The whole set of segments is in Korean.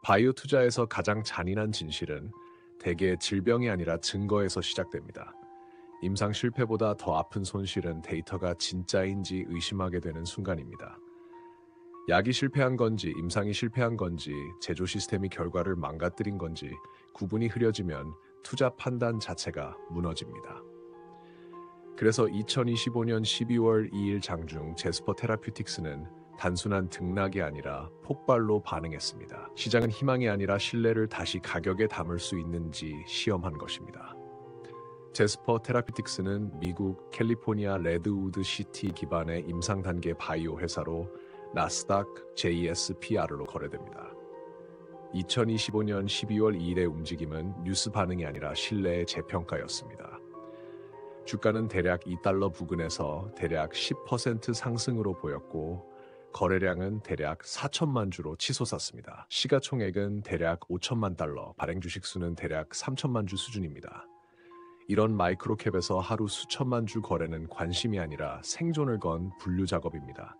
바이오 투자에서 가장 잔인한 진실은 대개 질병이 아니라 증거에서 시작됩니다. 임상 실패보다 더 아픈 손실은 데이터가 진짜인지 의심하게 되는 순간입니다. 약이 실패한 건지, 임상이 실패한 건지, 제조 시스템이 결과를 망가뜨린 건지 구분이 흐려지면 투자 판단 자체가 무너집니다. 그래서 2025년 12월 2일 장중 제스퍼 테라퓨틱스는 단순한 등락이 아니라 폭발로 반응했습니다. 시장은 희망이 아니라 신뢰를 다시 가격에 담을 수 있는지 시험한 것입니다. 제스퍼 테라퓨틱스는 미국 캘리포니아 레드우드 시티 기반의 임상 단계 바이오 회사로 나스닥 JSPR로 거래됩니다. 2025년 12월 2일의 움직임은 뉴스 반응이 아니라 신뢰의 재평가였습니다. 주가는 대략 $2 부근에서 대략 10% 상승으로 보였고 거래량은 대략 4천만 주로 치솟았습니다. 시가총액은 대략 $5천만, 발행 주식 수는 대략 3천만 주 수준입니다. 이런 마이크로캡에서 하루 수천만 주 거래는 관심이 아니라 생존을 건 분류 작업입니다.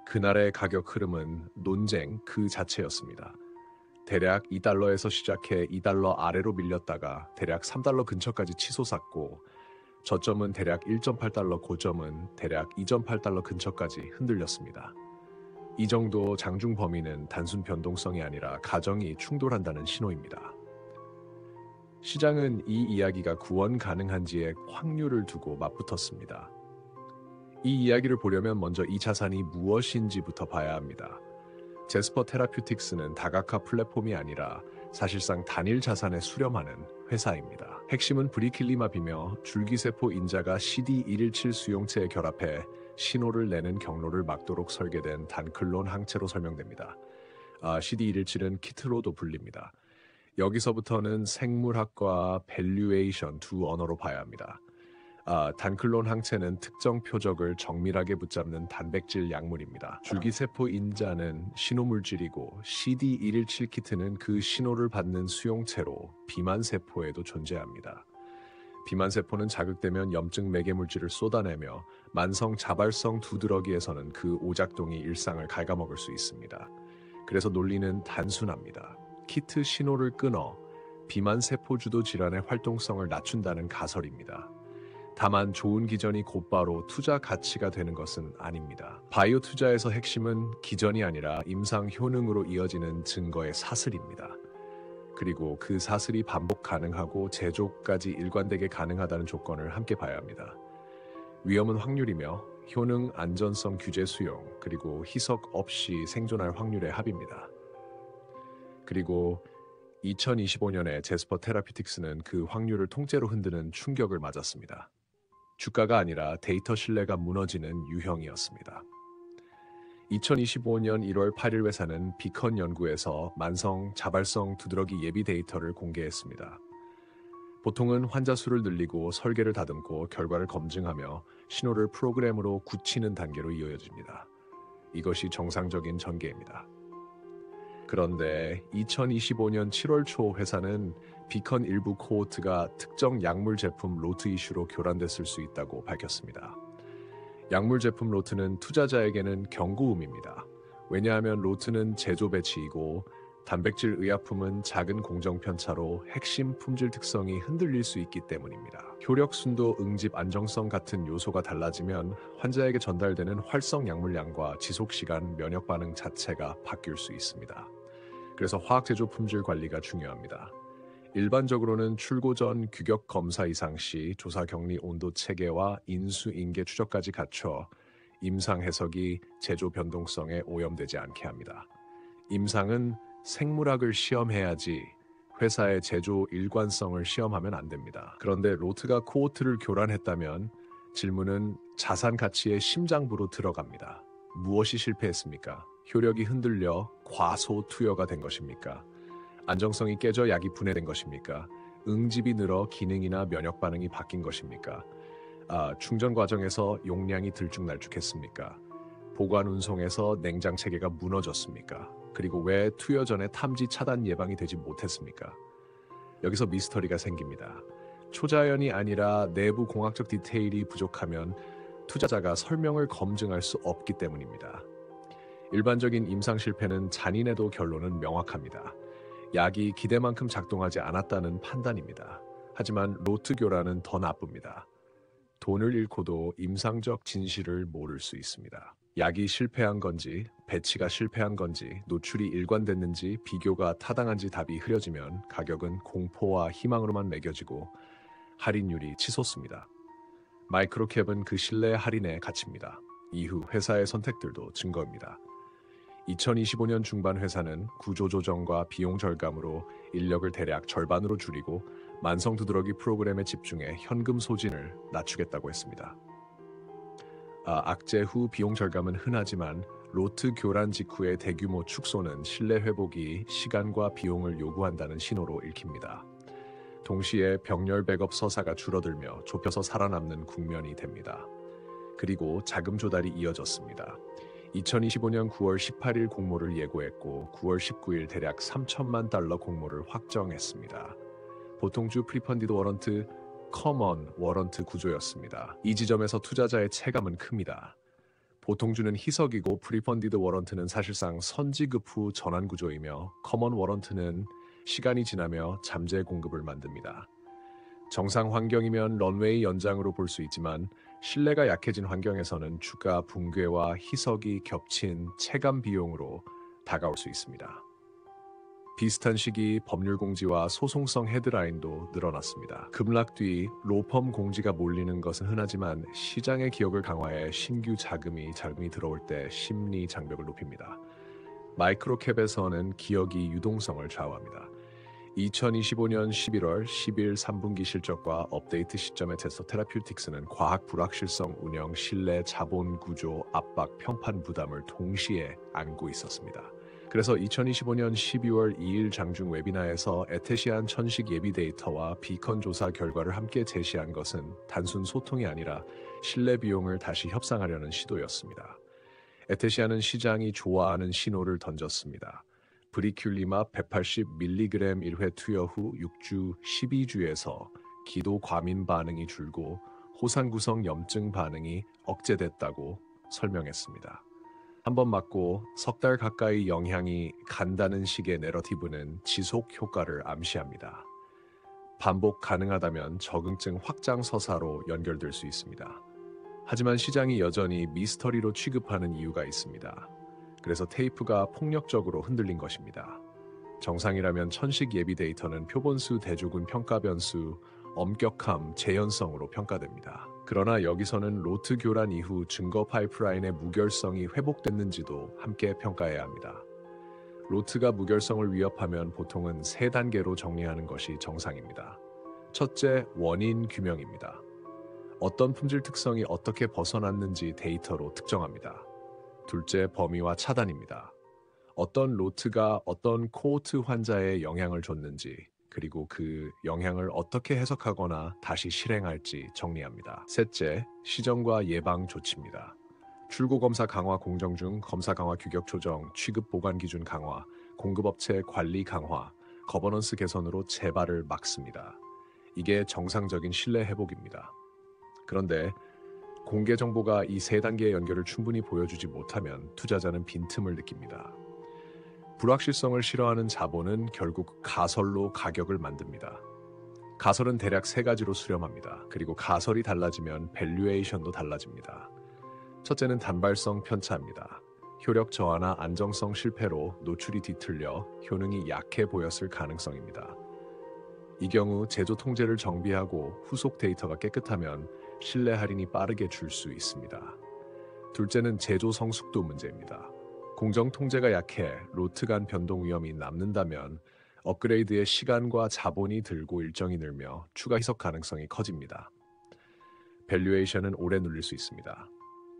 그날의 가격 흐름은 논쟁 그 자체였습니다. 대략 $2에서 시작해 $2 아래로 밀렸다가 대략 $3 근처까지 치솟았고 저점은 대략 $1.8, 고점은 대략 $2.8 근처까지 흔들렸습니다. 이 정도 장중 범위는 단순 변동성이 아니라 가정이 충돌한다는 신호입니다. 시장은 이 이야기가 구원 가능한지에 확률을 두고 맞붙었습니다. 이 이야기를 보려면 먼저 이 자산이 무엇인지부터 봐야 합니다. 제스퍼 테라퓨틱스는 다각화 플랫폼이 아니라 사실상 단일 자산에 수렴하는 회사입니다. 핵심은 브리킬리마비며 줄기세포 인자가 CD117 수용체에 결합해 신호를 내는 경로를 막도록 설계된 단클론 항체로 설명됩니다. CD117은 키트로도 불립니다. 여기서부터는 생물학과 밸류에이션 두 언어로 봐야 합니다. 단클론 항체는 특정 표적을 정밀하게 붙잡는 단백질 약물입니다. 줄기세포 인자는 신호물질이고 CD117 키트는 그 신호를 받는 수용체로 비만세포에도 존재합니다. 비만세포는 자극되면 염증 매개물질을 쏟아내며 만성 자발성 두드러기에서는 그 오작동이 일상을 갉아먹을 수 있습니다. 그래서 논리는 단순합니다. 키트 신호를 끊어 비만세포 주도 질환의 활동성을 낮춘다는 가설입니다. 다만 좋은 기전이 곧바로 투자 가치가 되는 것은 아닙니다. 바이오 투자에서 핵심은 기전이 아니라 임상 효능으로 이어지는 증거의 사슬입니다. 그리고 그 사슬이 반복 가능하고 제조까지 일관되게 가능하다는 조건을 함께 봐야 합니다. 위험은 확률이며 효능, 안전성, 규제 수용, 그리고 희석 없이 생존할 확률의 합입니다. 그리고 2025년에 제스퍼 테라퓨틱스는 그 확률을 통째로 흔드는 충격을 맞았습니다. 주가가 아니라 데이터 신뢰가 무너지는 유형이었습니다. 2025년 1월 8일 회사는 비컨 연구에서 만성 자발성 두드러기 예비 데이터를 공개했습니다. 보통은 환자 수를 늘리고 설계를 다듬고 결과를 검증하며 신호를 프로그램으로 굳히는 단계로 이어집니다. 이것이 정상적인 전개입니다. 그런데 2025년 7월 초 회사는 비컨 일부 코호트가 특정 약물 제품 로트 이슈로 교란됐을 수 있다고 밝혔습니다. 약물 제품 로트는 투자자에게는 경고음입니다. 왜냐하면 로트는 제조 배치이고 단백질 의약품은 작은 공정 편차로 핵심 품질 특성이 흔들릴 수 있기 때문입니다. 효력, 순도, 응집, 안정성 같은 요소가 달라지면 환자에게 전달되는 활성 약물량과 지속 시간, 면역 반응 자체가 바뀔 수 있습니다. 그래서 화학 제조 품질 관리가 중요합니다. 일반적으로는 출고 전 규격 검사 이상 시 조사 격리 온도 체계와 인수인계 추적까지 갖춰 임상 해석이 제조 변동성에 오염되지 않게 합니다. 임상은 생물학을 시험해야지 회사의 제조 일관성을 시험하면 안 됩니다. 그런데 로트가 코호트를 교란했다면 질문은 자산 가치의 심장부로 들어갑니다. 무엇이 실패했습니까? 효력이 흔들려 과소 투여가 된 것입니까? 안정성이 깨져 약이 분해된 것입니까? 응집이 늘어 기능이나 면역 반응이 바뀐 것입니까? 충전 과정에서 용량이 들쭉날쭉했습니까? 보관 운송에서 냉장 체계가 무너졌습니까? 그리고 왜 투여 전에 탐지 차단 예방이 되지 못했습니까? 여기서 미스터리가 생깁니다. 초자연이 아니라 내부 공학적 디테일이 부족하면 투자자가 설명을 검증할 수 없기 때문입니다. 일반적인 임상 실패는 잔인해도 결론은 명확합니다. 약이 기대만큼 작동하지 않았다는 판단입니다. 하지만 로트 교란은 더 나쁩니다. 돈을 잃고도 임상적 진실을 모를 수 있습니다. 약이 실패한 건지, 배치가 실패한 건지, 노출이 일관됐는지, 비교가 타당한지 답이 흐려지면 가격은 공포와 희망으로만 매겨지고 할인율이 치솟습니다. 마이크로캡은 그 신뢰 할인의 가치입니다. 이후 회사의 선택들도 증거입니다. 2025년 중반 회사는 구조조정과 비용 절감으로 인력을 대략 절반으로 줄이고 만성 두드러기 프로그램에 집중해 현금 소진을 낮추겠다고 했습니다. 악재 후 비용 절감은 흔하지만 로트 교란 직후의 대규모 축소는 신뢰 회복이 시간과 비용을 요구한다는 신호로 읽힙니다. 동시에 병렬 백업 서사가 줄어들며 좁혀서 살아남는 국면이 됩니다. 그리고 자금 조달이 이어졌습니다. 2025년 9월 18일 공모를 예고했고 9월 19일 대략 3천만 달러 공모를 확정했습니다. 보통주 프리펀디드 워런트, 커먼 워런트 구조였습니다. 이 지점에서 투자자의 체감은 큽니다. 보통주는 희석이고 프리펀디드 워런트는 사실상 선지급 후 전환 구조이며 커먼 워런트는 시간이 지나며 잠재 공급을 만듭니다. 정상 환경이면 런웨이 연장으로 볼 수 있지만 신뢰가 약해진 환경에서는 주가 붕괴와 희석이 겹친 체감 비용으로 다가올 수 있습니다. 비슷한 시기 법률 공지와 소송성 헤드라인도 늘어났습니다. 급락 뒤 로펌 공지가 몰리는 것은 흔하지만 시장의 기억을 강화해 신규 자금이 들어올 때 심리 장벽을 높입니다. 마이크로캡에서는 기억이 유동성을 좌우합니다. 2025년 11월 10일 3분기 실적과 업데이트 시점의 테스터 테라퓨틱스는 과학 불확실성 운영, 신뢰, 자본 구조, 압박, 평판 부담을 동시에 안고 있었습니다. 그래서 2025년 12월 2일 장중 웨비나에서 에테시안 천식 예비 데이터와 비컨 조사 결과를 함께 제시한 것은 단순 소통이 아니라 신뢰 비용을 다시 협상하려는 시도였습니다. 에테시안은 시장이 좋아하는 신호를 던졌습니다. 브리큘리맙 180mg 1회 투여 후 6주, 12주에서 기도 과민 반응이 줄고 호산 구성 염증 반응이 억제됐다고 설명했습니다. 한 번 맞고 석 달 가까이 영향이 간다는 식의 내러티브는 지속 효과를 암시합니다. 반복 가능하다면 적응증 확장 서사로 연결될 수 있습니다. 하지만 시장이 여전히 미스터리로 취급하는 이유가 있습니다. 그래서 테이프가 폭력적으로 흔들린 것입니다. 정상이라면 천식 예비 데이터는 표본수, 대조군 평가 변수, 엄격함, 재현성으로 평가됩니다. 그러나 여기서는 로트 교란 이후 증거 파이프라인의 무결성이 회복됐는지도 함께 평가해야 합니다. 로트가 무결성을 위협하면 보통은 3단계로 정리하는 것이 정상입니다. 첫째, 원인 규명입니다. 어떤 품질 특성이 어떻게 벗어났는지 데이터로 특정합니다. 둘째, 범위와 차단입니다. 어떤 로트가 어떤 코호트 환자에 영향을 줬는지, 그리고 그 영향을 어떻게 해석하거나 다시 실행할지 정리합니다. 셋째, 시정과 예방 조치입니다. 출고 검사 강화 공정 중 검사 강화 규격 조정, 취급 보관 기준 강화, 공급업체 관리 강화, 거버넌스 개선으로 재발을 막습니다. 이게 정상적인 신뢰 회복입니다. 그런데 공개 정보가 이 3단계의 연결을 충분히 보여주지 못하면 투자자는 빈틈을 느낍니다. 불확실성을 싫어하는 자본은 결국 가설로 가격을 만듭니다. 가설은 대략 3가지로 수렴합니다. 그리고 가설이 달라지면 밸류에이션도 달라집니다. 첫째는 단발성 편차입니다. 효력 저하나 안정성 실패로 노출이 뒤틀려 효능이 약해 보였을 가능성입니다. 이 경우 제조 통제를 정비하고 후속 데이터가 깨끗하면 신뢰 할인이 빠르게 줄 수 있습니다. 둘째는 제조 성숙도 문제입니다. 공정 통제가 약해 로트 간 변동 위험이 남는다면 업그레이드의 시간과 자본이 들고 일정이 늘며 추가 희석 가능성이 커집니다. 밸류에이션은 오래 눌릴 수 있습니다.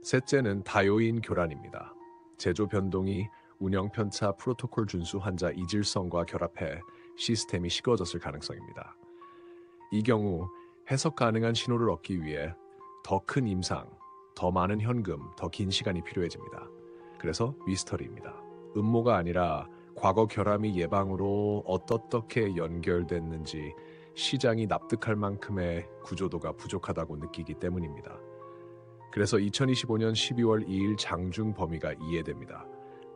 셋째는 다요인 교란입니다. 제조 변동이 운영 편차, 프로토콜 준수, 환자 이질성과 결합해 시스템이 식어졌을 가능성입니다. 이 경우 해석 가능한 신호를 얻기 위해 더 큰 임상, 더 많은 현금, 더 긴 시간이 필요해집니다. 그래서 미스터리입니다. 음모가 아니라 과거 결함이 예방으로 어떻게 연결됐는지 시장이 납득할 만큼의 구조도가 부족하다고 느끼기 때문입니다. 그래서 2025년 12월 2일 장중 범위가 이해됩니다.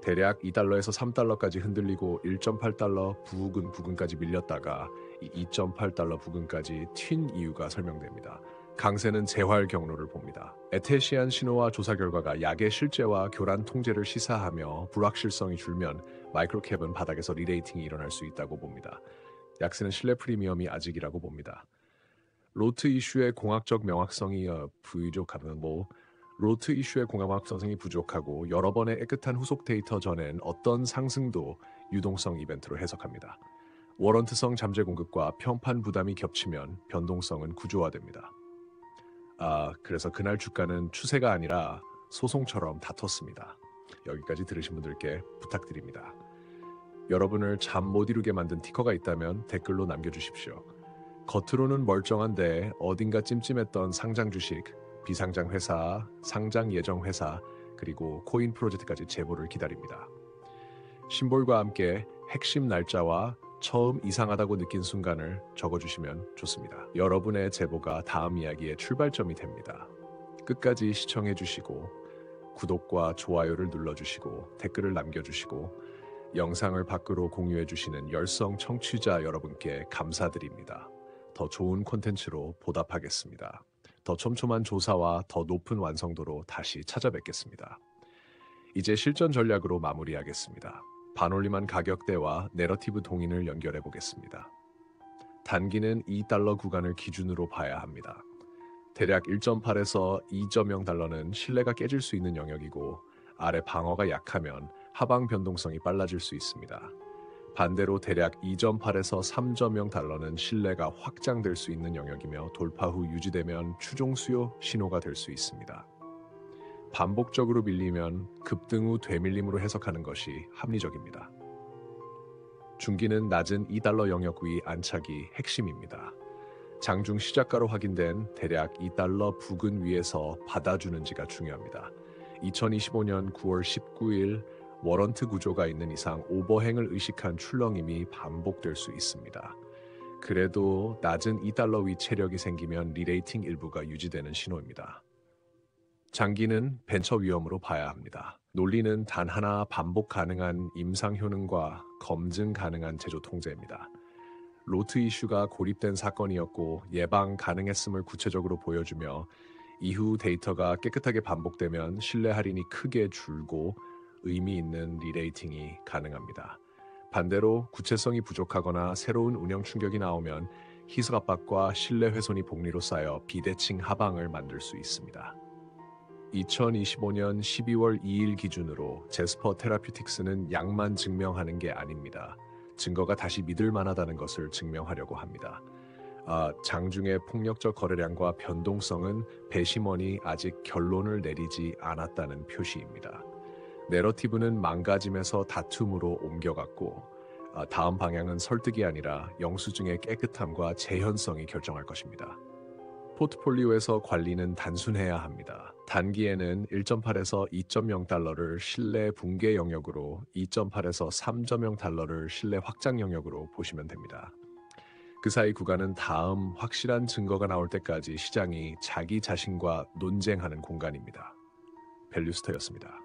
대략 2달러에서 3달러까지 흔들리고 1.8달러 부근까지 밀렸다가 2.8달러 부근까지 튄 이유가 설명됩니다. 강세는 재활 경로를 봅니다. 에테시안 신호와 조사 결과가 약의 실제와 교란 통제를 시사하며 불확실성이 줄면 마이크로캡은 바닥에서 리레이팅이 일어날 수 있다고 봅니다. 약세는 신뢰 프리미엄이 아직이라고 봅니다. 로트 이슈의 공학적 명확성이 로트 이슈의 공학성이 부족하고 여러 번의 깨끗한 후속 데이터 전엔 어떤 상승도 유동성 이벤트로 해석합니다. 워런트성 잠재 공급과 평판 부담이 겹치면 변동성은 구조화됩니다. 그래서 그날 주가는 추세가 아니라 소송처럼 다퉜습니다. 여기까지 들으신 분들께 부탁드립니다. 여러분을 잠 못 이루게 만든 티커가 있다면 댓글로 남겨주십시오. 겉으로는 멀쩡한데 어딘가 찜찜했던 상장 주식, 비상장 회사, 상장 예정 회사, 그리고 코인 프로젝트까지 제보를 기다립니다. 심볼과 함께 핵심 날짜와 처음 이상하다고 느낀 순간을 적어주시면 좋습니다. 여러분의 제보가 다음 이야기의 출발점이 됩니다. 끝까지 시청해주시고 구독과 좋아요를 눌러주시고 댓글을 남겨주시고 영상을 밖으로 공유해주시는 열성 청취자 여러분께 감사드립니다. 더 좋은 콘텐츠로 보답하겠습니다. 더 촘촘한 조사와 더 높은 완성도로 다시 찾아뵙겠습니다. 이제 실전 전략으로 마무리하겠습니다. 반올림한 가격대와 내러티브 동인을 연결해 보겠습니다. 단기는 2달러 구간을 기준으로 봐야 합니다. 대략 1.8에서 2.0달러는 신뢰가 깨질 수 있는 영역이고 아래 방어가 약하면 하방 변동성이 빨라질 수 있습니다. 반대로 대략 2.8에서 3.0달러는 신뢰가 확장될 수 있는 영역이며 돌파 후 유지되면 추종 수요 신호가 될 수 있습니다. 반복적으로 밀리면 급등 후 되밀림으로 해석하는 것이 합리적입니다. 중기는 낮은 2달러 영역 위 안착이 핵심입니다. 장중 시작가로 확인된 대략 2달러 부근 위에서 받아주는지가 중요합니다. 2025년 9월 19일 워런트 구조가 있는 이상 오버행을 의식한 출렁임이 반복될 수 있습니다. 그래도 낮은 2달러 위 체력이 생기면 리레이팅 일부가 유지되는 신호입니다. 장기는 벤처 위험으로 봐야 합니다. 논리는 단 하나 반복 가능한 임상 효능과 검증 가능한 제조 통제입니다. 로트 이슈가 고립된 사건이었고 예방 가능했음을 구체적으로 보여주며 이후 데이터가 깨끗하게 반복되면 신뢰 할인이 크게 줄고 의미 있는 리레이팅이 가능합니다. 반대로 구체성이 부족하거나 새로운 운영 충격이 나오면 희석 압박과 신뢰 훼손이 복리로 쌓여 비대칭 하방을 만들 수 있습니다. 2025년 12월 2일 기준으로 제스퍼 테라퓨틱스는 약만 증명하는 게 아닙니다. 증거가 다시 믿을 만하다는 것을 증명하려고 합니다. 장중의 폭력적 거래량과 변동성은 배심원이 아직 결론을 내리지 않았다는 표시입니다. 내러티브는 망가짐에서 다툼으로 옮겨갔고 다음 방향은 설득이 아니라 영수증의 깨끗함과 재현성이 결정할 것입니다. 포트폴리오에서 관리는 단순해야 합니다. 단기에는 1.8에서 2.0달러를 신뢰 붕괴 영역으로 2.8에서 3.0달러를 신뢰 확장 영역으로 보시면 됩니다. 그 사이 구간은 다음 확실한 증거가 나올 때까지 시장이 자기 자신과 논쟁하는 공간입니다. 밸류스터였습니다.